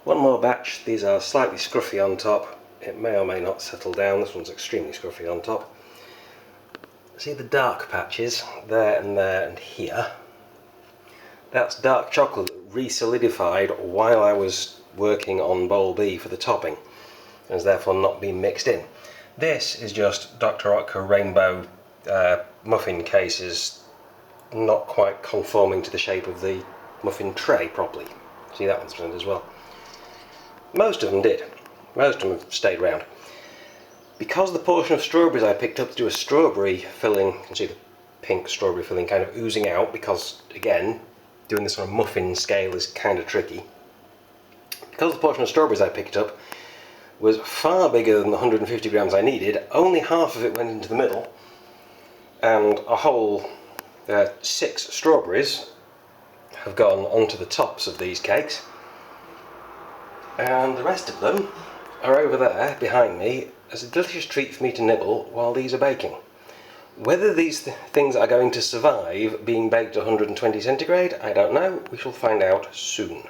One more batch. These are slightly scruffy on top. It may or may not settle down. This one's extremely scruffy on top. See the dark patches there and here? That's dark chocolate that re-solidified while I was working on bowl B for the topping, and has therefore not been mixed in. This is just Dr. Oetker rainbow muffin cases not quite conforming to the shape of the muffin tray properly. See, that one's turned as well. Most of them did. Most of them have stayed round. Because the portion of strawberries I picked up to do a strawberry filling, you can see the pink strawberry filling kind of oozing out, because again, doing this on a muffin scale is kind of tricky. Because the portion of strawberries I picked up was far bigger than the 150 grams I needed, only half of it went into the middle, and a whole 6 strawberries have gone onto the tops of these cakes, and the rest of them are over there behind me as a delicious treat for me to nibble while these are baking. Whether these things are going to survive being baked at 120 centigrade, I don't know. We shall find out soon.